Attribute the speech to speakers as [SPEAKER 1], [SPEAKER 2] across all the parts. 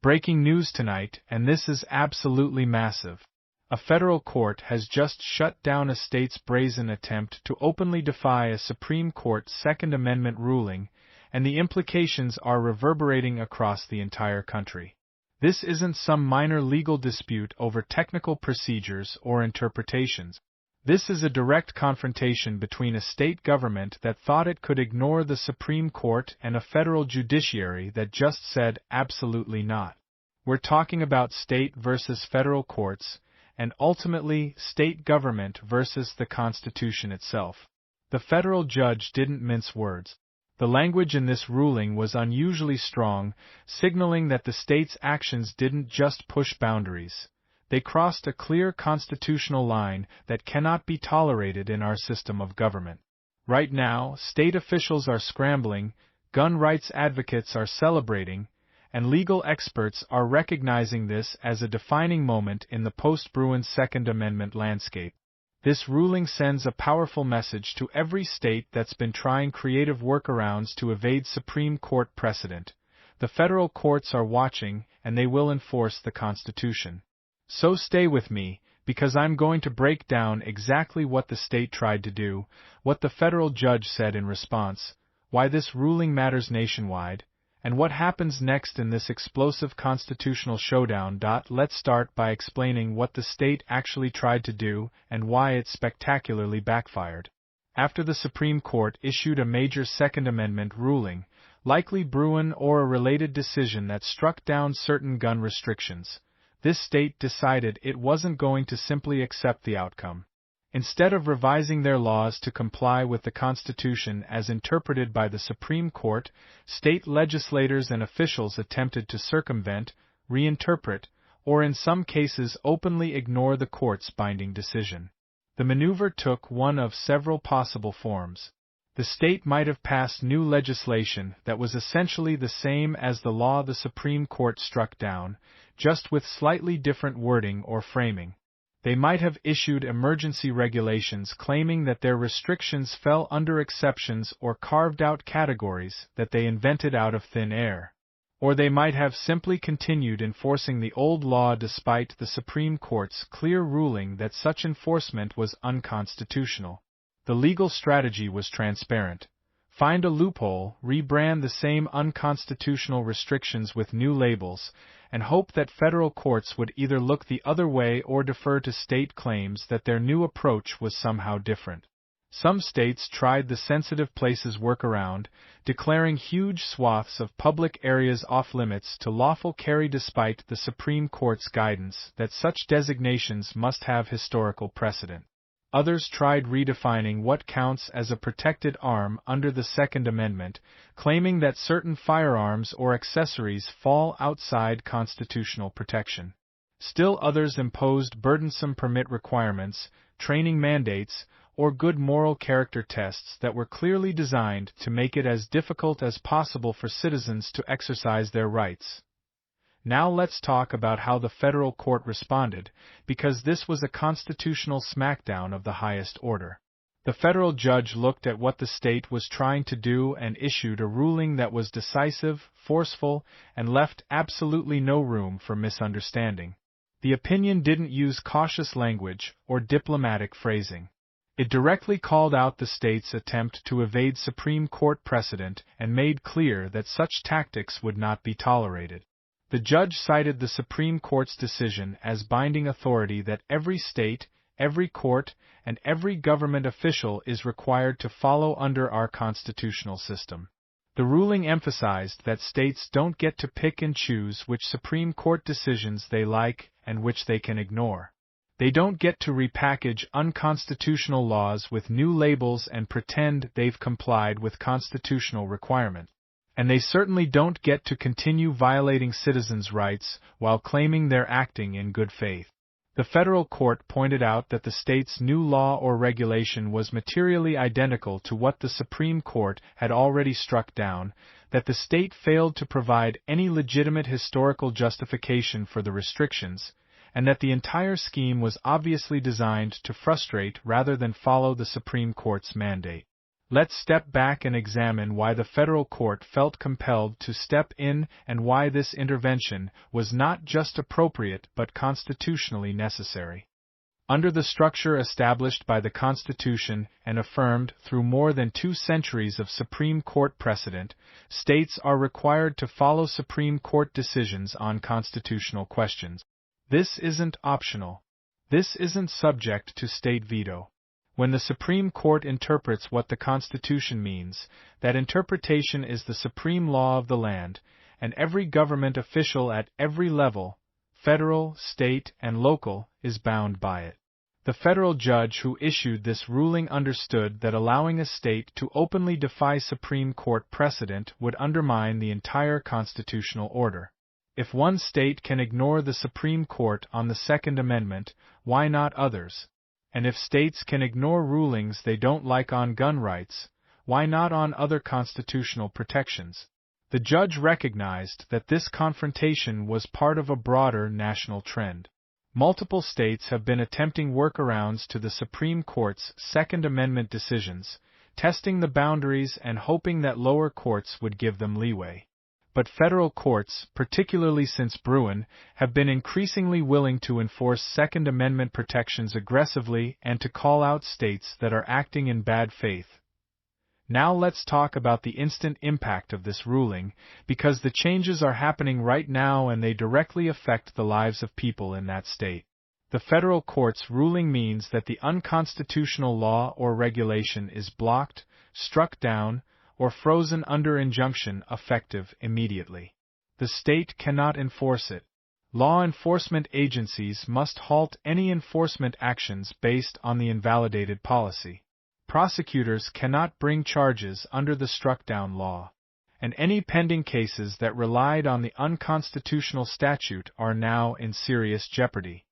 [SPEAKER 1] Breaking news tonight, and this is absolutely massive. A federal court has just shut down a state's brazen attempt to openly defy a Supreme Court Second Amendment ruling, and the implications are reverberating across the entire country. This isn't some minor legal dispute over technical procedures or interpretations. This is a direct confrontation between a state government that thought it could ignore the Supreme Court and a federal judiciary that just said absolutely not. We're talking about state versus federal courts, and ultimately state government versus the Constitution itself. The federal judge didn't mince words. The language in this ruling was unusually strong, signaling that the state's actions didn't just push boundaries. They crossed a clear constitutional line that cannot be tolerated in our system of government. Right now, state officials are scrambling, gun rights advocates are celebrating, and legal experts are recognizing this as a defining moment in the post-Bruin Second Amendment landscape. This ruling sends a powerful message to every state that's been trying creative workarounds to evade Supreme Court precedent. The federal courts are watching, and they will enforce the Constitution. So stay with me, because I'm going to break down exactly what the state tried to do, what the federal judge said in response, why this ruling matters nationwide, and what happens next in this explosive constitutional showdown. Let's start by explaining what the state actually tried to do and why it spectacularly backfired. After the Supreme Court issued a major Second Amendment ruling, likely Bruin or a related decision that struck down certain gun restrictions, this state decided it wasn't going to simply accept the outcome. Instead of revising their laws to comply with the Constitution as interpreted by the Supreme Court, state legislators and officials attempted to circumvent, reinterpret, or in some cases openly ignore the court's binding decision. The maneuver took one of several possible forms. The state might have passed new legislation that was essentially the same as the law the Supreme Court struck down, just with slightly different wording or framing. They might have issued emergency regulations claiming that their restrictions fell under exceptions or carved out categories that they invented out of thin air. Or they might have simply continued enforcing the old law despite the Supreme Court's clear ruling that such enforcement was unconstitutional. The legal strategy was transparent. Find a loophole, rebrand the same unconstitutional restrictions with new labels, and hope that federal courts would either look the other way or defer to state claims that their new approach was somehow different. Some states tried the sensitive places workaround, declaring huge swaths of public areas off-limits to lawful carry despite the Supreme Court's guidance that such designations must have historical precedent. Others tried redefining what counts as a protected arm under the Second Amendment, claiming that certain firearms or accessories fall outside constitutional protection. Still others imposed burdensome permit requirements, training mandates, or good moral character tests that were clearly designed to make it as difficult as possible for citizens to exercise their rights. Now let's talk about how the federal court responded, because this was a constitutional smackdown of the highest order. The federal judge looked at what the state was trying to do and issued a ruling that was decisive, forceful, and left absolutely no room for misunderstanding. The opinion didn't use cautious language or diplomatic phrasing. It directly called out the state's attempt to evade Supreme Court precedent and made clear that such tactics would not be tolerated. The judge cited the Supreme Court's decision as binding authority that every state, every court, and every government official is required to follow under our constitutional system. The ruling emphasized that states don't get to pick and choose which Supreme Court decisions they like and which they can ignore. They don't get to repackage unconstitutional laws with new labels and pretend they've complied with constitutional requirements. And they certainly don't get to continue violating citizens' rights while claiming they're acting in good faith. The federal court pointed out that the state's new law or regulation was materially identical to what the Supreme Court had already struck down, that the state failed to provide any legitimate historical justification for the restrictions, and that the entire scheme was obviously designed to frustrate rather than follow the Supreme Court's mandate. Let's step back and examine why the federal court felt compelled to step in and why this intervention was not just appropriate but constitutionally necessary. Under the structure established by the Constitution and affirmed through more than 2 centuries of Supreme Court precedent, states are required to follow Supreme Court decisions on constitutional questions. This isn't optional. This isn't subject to state veto. When the Supreme Court interprets what the Constitution means, that interpretation is the supreme law of the land, and every government official at every level, federal, state, and local, is bound by it. The federal judge who issued this ruling understood that allowing a state to openly defy Supreme Court precedent would undermine the entire constitutional order. If one state can ignore the Supreme Court on the Second Amendment, why not others? And if states can ignore rulings they don't like on gun rights, why not on other constitutional protections? The judge recognized that this confrontation was part of a broader national trend. Multiple states have been attempting workarounds to the Supreme Court's Second Amendment decisions, testing the boundaries and hoping that lower courts would give them leeway. But federal courts, particularly since Bruin, have been increasingly willing to enforce Second Amendment protections aggressively and to call out states that are acting in bad faith. Now let's talk about the instant impact of this ruling, because the changes are happening right now and they directly affect the lives of people in that state. The federal court's ruling means that the unconstitutional law or regulation is blocked, struck down, or frozen under injunction effective immediately. The state cannot enforce it. Law enforcement agencies must halt any enforcement actions based on the invalidated policy. Prosecutors cannot bring charges under the struck-down law, and any pending cases that relied on the unconstitutional statute are now in serious jeopardy.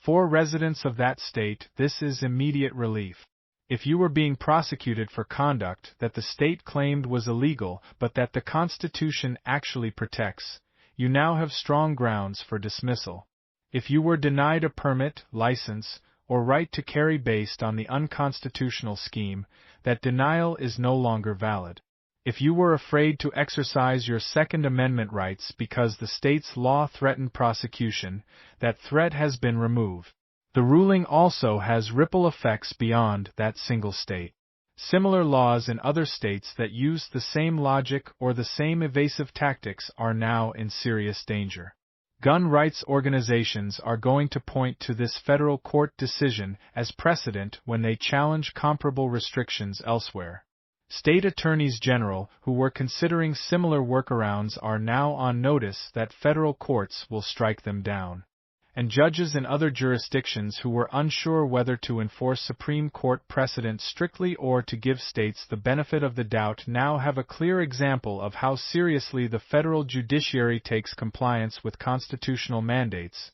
[SPEAKER 1] For residents of that state, this is immediate relief. If you were being prosecuted for conduct that the state claimed was illegal but that the Constitution actually protects, you now have strong grounds for dismissal. If you were denied a permit, license, or right to carry based on the unconstitutional scheme, that denial is no longer valid. If you were afraid to exercise your Second Amendment rights because the state's law threatened prosecution, that threat has been removed. The ruling also has ripple effects beyond that single state. Similar laws in other states that use the same logic or the same evasive tactics are now in serious danger. Gun rights organizations are going to point to this federal court decision as precedent when they challenge comparable restrictions elsewhere. State attorneys general who were considering similar workarounds are now on notice that federal courts will strike them down. And judges in other jurisdictions who were unsure whether to enforce Supreme Court precedent strictly or to give states the benefit of the doubt now have a clear example of how seriously the federal judiciary takes compliance with constitutional mandates.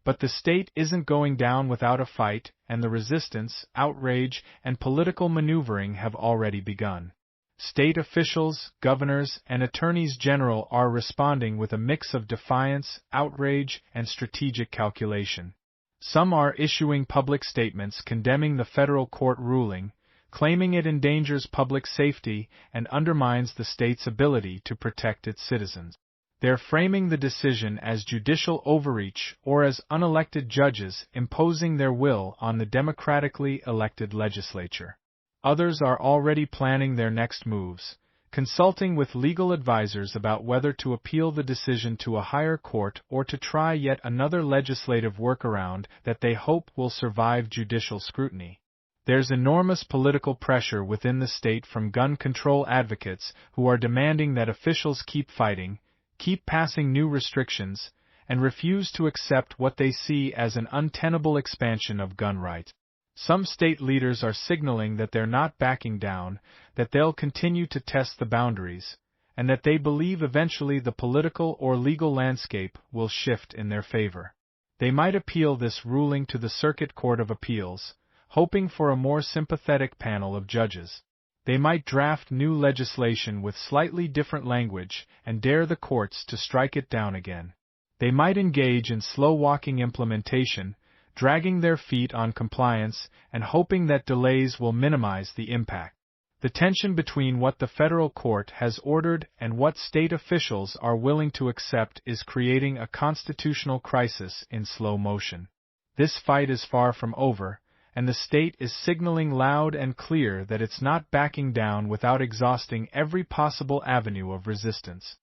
[SPEAKER 1] But the state isn't going down without a fight, and the resistance, outrage, and political maneuvering have already begun. State officials, governors, and attorneys general are responding with a mix of defiance, outrage, and strategic calculation. Some are issuing public statements condemning the federal court ruling, claiming it endangers public safety and undermines the state's ability to protect its citizens. They're framing the decision as judicial overreach or as unelected judges imposing their will on the democratically elected legislature. Others are already planning their next moves, consulting with legal advisors about whether to appeal the decision to a higher court or to try yet another legislative workaround that they hope will survive judicial scrutiny. There's enormous political pressure within the state from gun control advocates who are demanding that officials keep fighting, keep passing new restrictions, and refuse to accept what they see as an untenable expansion of gun rights. Some state leaders are signaling that they're not backing down, that they'll continue to test the boundaries, and that they believe eventually the political or legal landscape will shift in their favor. They might appeal this ruling to the Circuit Court of Appeals, hoping for a more sympathetic panel of judges. They might draft new legislation with slightly different language and dare the courts to strike it down again. They might engage in slow-walking implementation, dragging their feet on compliance and hoping that delays will minimize the impact. The tension between what the federal court has ordered and what state officials are willing to accept is creating a constitutional crisis in slow motion. This fight is far from over, and the state is signaling loud and clear that it's not backing down without exhausting every possible avenue of resistance.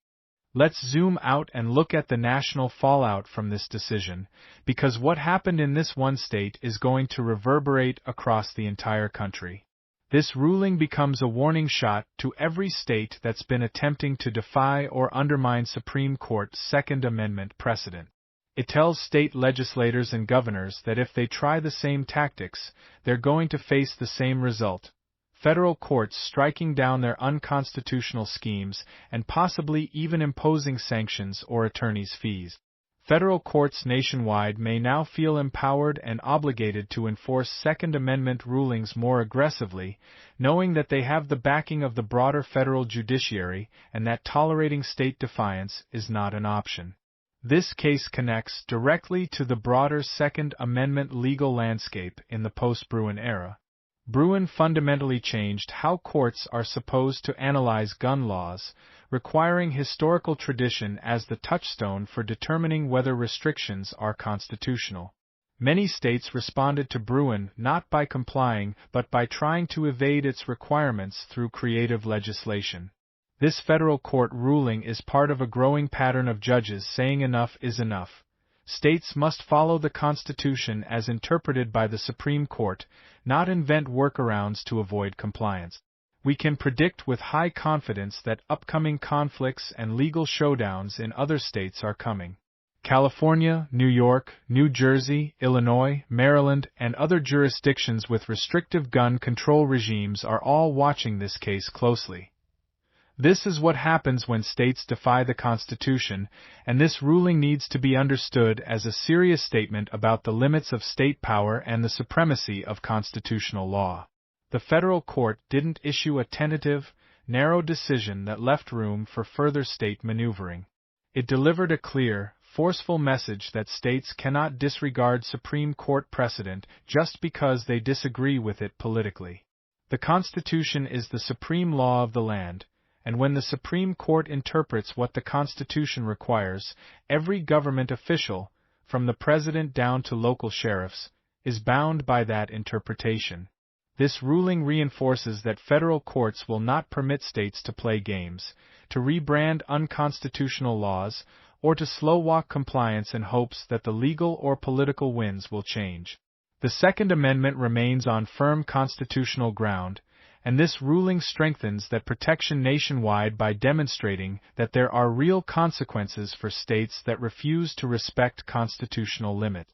[SPEAKER 1] Let's zoom out and look at the national fallout from this decision, because what happened in this one state is going to reverberate across the entire country. This ruling becomes a warning shot to every state that's been attempting to defy or undermine Supreme Court's Second Amendment precedent. It tells state legislators and governors that if they try the same tactics, they're going to face the same result: federal courts striking down their unconstitutional schemes and possibly even imposing sanctions or attorneys' fees. Federal courts nationwide may now feel empowered and obligated to enforce Second Amendment rulings more aggressively, knowing that they have the backing of the broader federal judiciary and that tolerating state defiance is not an option. This case connects directly to the broader Second Amendment legal landscape in the post-Bruen era. Bruen fundamentally changed how courts are supposed to analyze gun laws, requiring historical tradition as the touchstone for determining whether restrictions are constitutional. Many states responded to Bruen not by complying but by trying to evade its requirements through creative legislation. This federal court ruling is part of a growing pattern of judges saying enough is enough. States must follow the Constitution as interpreted by the Supreme Court, not invent workarounds to avoid compliance. We can predict with high confidence that upcoming conflicts and legal showdowns in other states are coming. California, New York, New Jersey, Illinois, Maryland, and other jurisdictions with restrictive gun control regimes are all watching this case closely. This is what happens when states defy the Constitution, and this ruling needs to be understood as a serious statement about the limits of state power and the supremacy of constitutional law. The federal court didn't issue a tentative, narrow decision that left room for further state maneuvering. It delivered a clear, forceful message that states cannot disregard Supreme Court precedent just because they disagree with it politically. The Constitution is the supreme law of the land, and when the Supreme Court interprets what the Constitution requires, every government official, from the president down to local sheriffs, is bound by that interpretation. This ruling reinforces that federal courts will not permit states to play games, to rebrand unconstitutional laws, or to slow-walk compliance in hopes that the legal or political winds will change. The Second Amendment remains on firm constitutional ground, and this ruling strengthens that protection nationwide by demonstrating that there are real consequences for states that refuse to respect constitutional limit.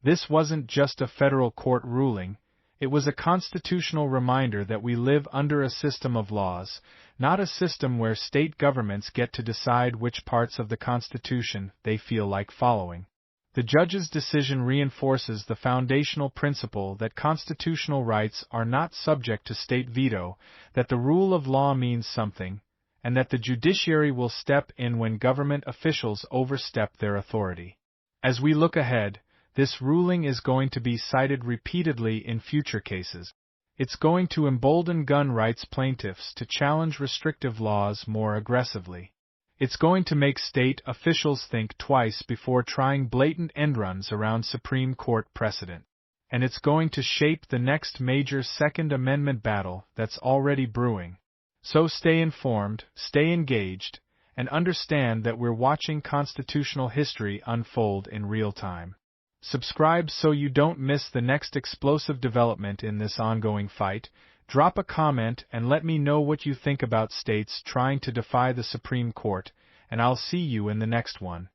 [SPEAKER 1] This wasn't just a federal court ruling, it was a constitutional reminder that we live under a system of laws, not a system where state governments get to decide which parts of the Constitution they feel like following. The judge's decision reinforces the foundational principle that constitutional rights are not subject to state veto, that the rule of law means something, and that the judiciary will step in when government officials overstep their authority. As we look ahead, this ruling is going to be cited repeatedly in future cases. It's going to embolden gun rights plaintiffs to challenge restrictive laws more aggressively. It's going to make state officials think twice before trying blatant end-runs around Supreme Court precedent. And it's going to shape the next major Second Amendment battle that's already brewing. So stay informed, stay engaged, and understand that we're watching constitutional history unfold in real time. Subscribe so you don't miss the next explosive development in this ongoing fight. Drop a comment and let me know what you think about states trying to defy the Supreme Court, and I'll see you in the next one.